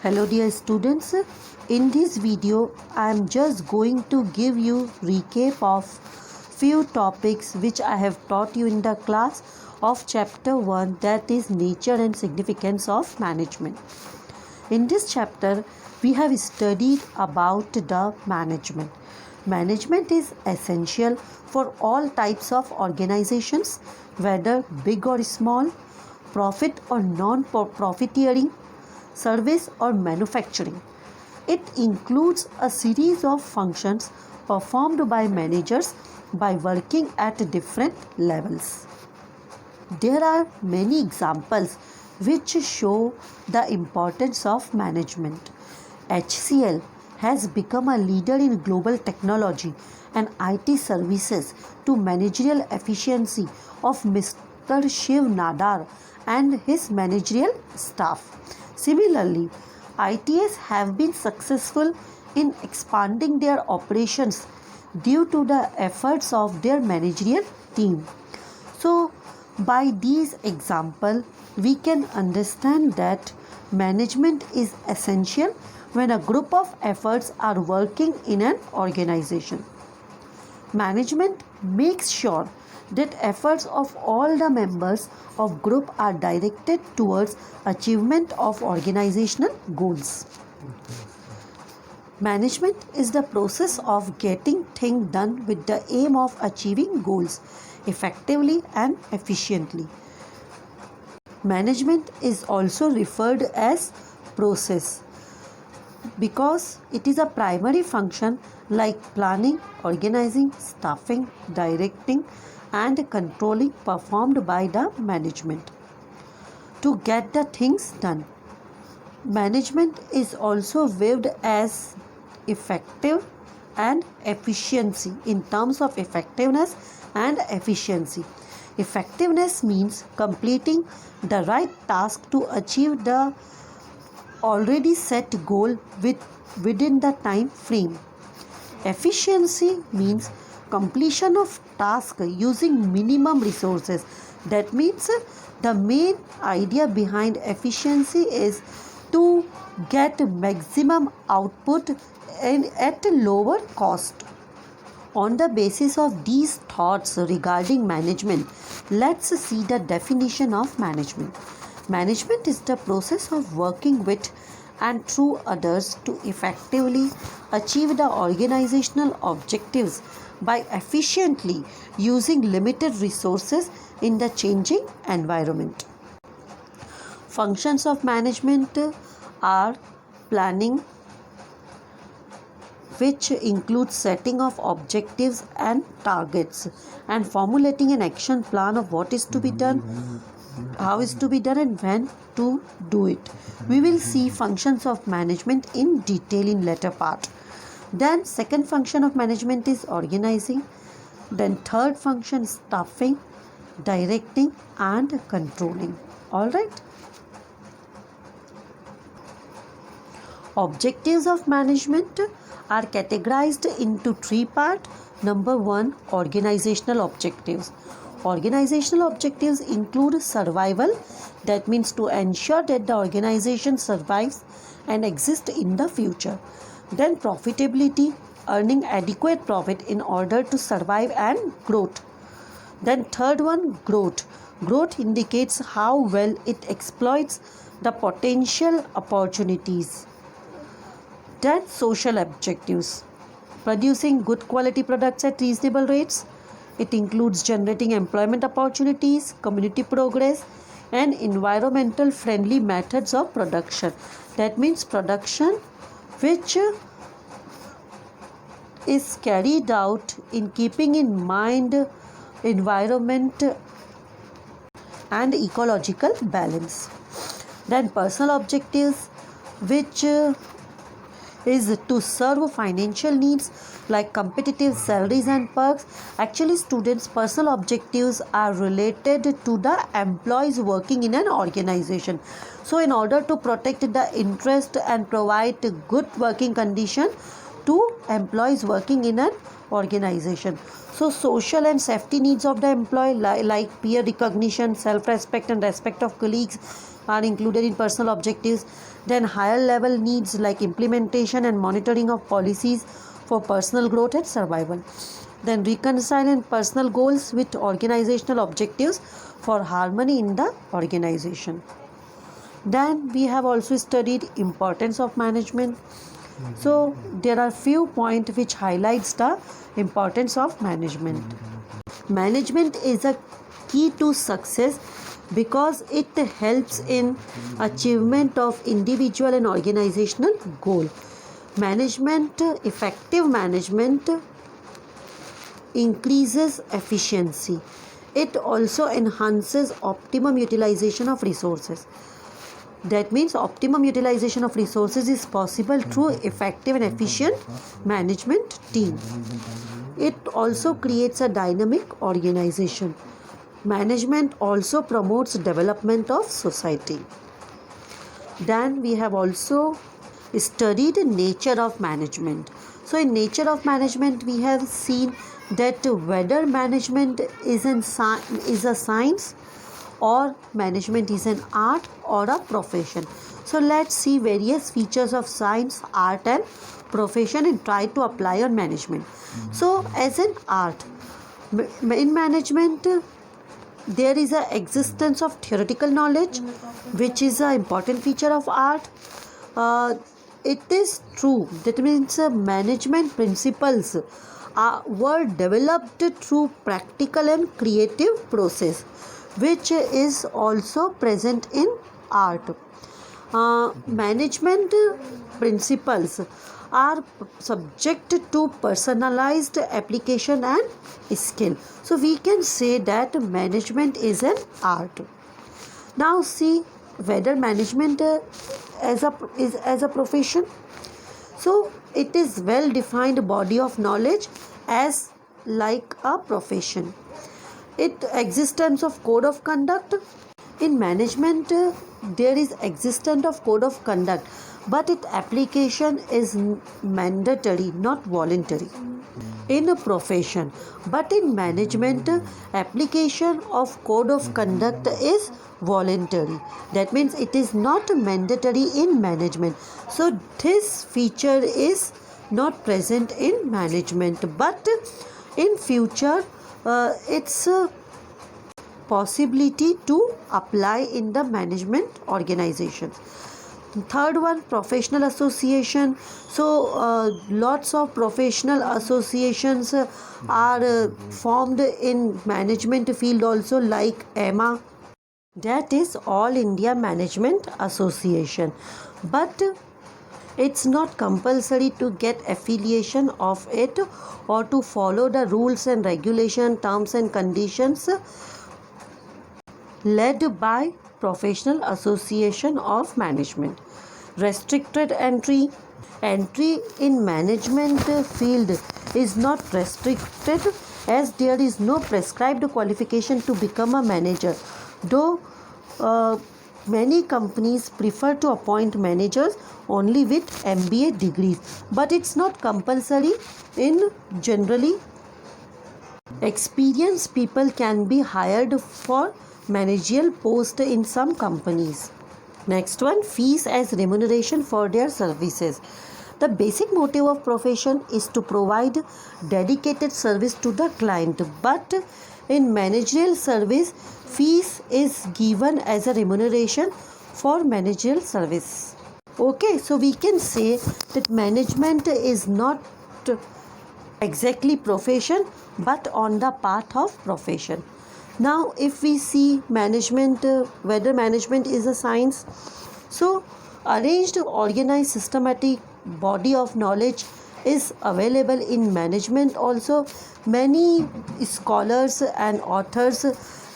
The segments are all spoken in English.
Hello dear students, in this video I am just going to give you recap of few topics which I have taught you in the class of chapter 1, that is nature and significance of management. In this chapter we have studied about the management. Management is essential for all types of organizations, whether big or small, profit or non-profiteering, service or manufacturing. It includes a series of functions performed by managers by working at different levels. There are many examples which show the importance of management. HCL has become a leader in global technology and IT services to managerial efficiency of Mr. Shiv Nadar and his managerial staff. Similarly, ITS have been successful in expanding their operations due to the efforts of their managerial team. So, by these examples, we can understand that management is essential when a group of efforts are working in an organization. Management makes sure that efforts of all the members of group are directed towards achievement of organizational goals. Management is the process of getting things done with the aim of achieving goals effectively and efficiently. Management is also referred as process because it is a primary function like planning, organizing, staffing, directing, and controlling performed by the management to get the things done. Management is also viewed as effective and efficiency in terms of effectiveness and efficiency. Effectiveness means completing the right task to achieve the already set goal within the time frame. Efficiency means completion of task using minimum resources. That means the main idea behind efficiency is to get maximum output and at a lower cost. On the basis of these thoughts regarding management, let's see the definition of management. Management is the process of working with and through others to effectively achieve the organizational objectives by efficiently using limited resources in the changing environment. Functions of management are planning, which includes setting of objectives and targets and formulating an action plan of what is to be done, how is to be done, and when to do it. We will see functions of management in detail in later part. Then second function of management is organizing. Then third function staffing, directing, and controlling. All right. Objectives of management are categorized into three parts. Number 1, organizational objectives. Organizational objectives include survival, that means to ensure that the organization survives and exists in the future. Then profitability, earning adequate profit in order to survive, and growth. Then third one, growth. Growth indicates how well it exploits the potential opportunities. Then social objectives, producing good quality products at reasonable rates. It includes generating employment opportunities, community progress, and environmental friendly methods of production. That means production which is carried out in keeping in mind environment and ecological balance. Then personal objectives, which is to serve financial needs like competitive salaries and perks. Actually, students' personal objectives are related to the employees working in an organization. So, in order to protect the interest and provide good working condition to employees working in an organization. So, social and safety needs of the employee like peer recognition, self-respect, and respect of colleagues are included in personal objectives. Then higher level needs like implementation and monitoring of policies for personal growth and survival. Then reconciling personal goals with organizational objectives for harmony in the organization. Then we have also studied importance of management. So there are few points which highlights the importance of management. Management is a key to success because it helps in achievement of individual and organizational goal. Effective management increases efficiency. It also enhances optimum utilization of resources. That means optimum utilization of resources is possible through effective and efficient management team. It also creates a dynamic organization. Management also promotes development of society. Then we have also studied nature of management. So in nature of management we have seen that whether management is a science or management is an art or a profession. So let's see various features of science, art and profession and try to apply on management. So as an art, in management there is a existence of theoretical knowledge which is an important feature of art. It is true that means management principles were developed through practical and creative process which is also present in art. Management principles are subject to personalized application and skill. So we can say that management is an art. Now see whether management is as a profession. So it is well defined body of knowledge as like a profession. It existence of code of conduct. In management there is existence of code of conduct, but its application is mandatory, not voluntary. In a profession, but in management application of code of conduct is voluntary. That means it is not mandatory in management. So this feature is not present in management, but in future it's a possibility to apply in the management organizations. Third one, professional association. So lots of professional associations are formed in management field also, like EMA, that is All India Management Association, but it's not compulsory to get affiliation of it or to follow the rules and regulation, terms and conditions led by Professional Association of Management. Restricted entry. Entry in management field is not restricted as there is no prescribed qualification to become a manager, though many companies prefer to appoint managers only with MBA degrees, but it's not compulsory. In generally experienced people can be hired for managerial post in some companies. Next one, fees as remuneration for their services. The basic motive of profession is to provide dedicated service to the client, but in managerial service, fees is given as a remuneration for managerial service. Okay, so we can say that management is not exactly profession, but on the path of profession. Now if we see management, whether management is a science, so arranged, organized, systematic body of knowledge is available in management also. Many scholars and authors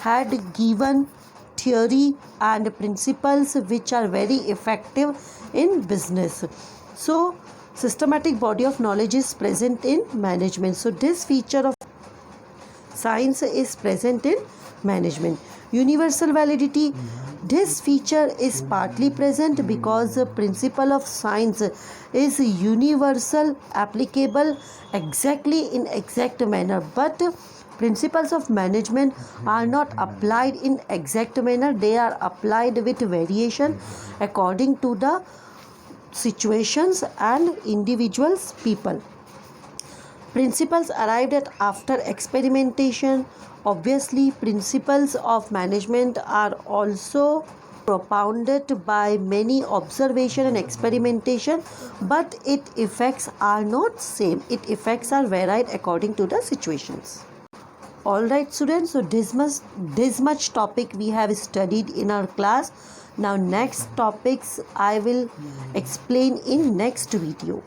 had given theory and principles which are very effective in business. So systematic body of knowledge is present in management. So this feature of science is present in management. Universal validity. This feature is partly present because the principle of science is universal, applicable exactly in exact manner, but principles of management are not applied in exact manner. They are applied with variation according to the situations and individuals, people. Principles arrived at after experimentation. Obviously, principles of management are also propounded by many observation and experimentation, but its effects are not same. Its effects are varied according to the situations. Alright students, so this much topic we have studied in our class. Now next topics I will explain in next video.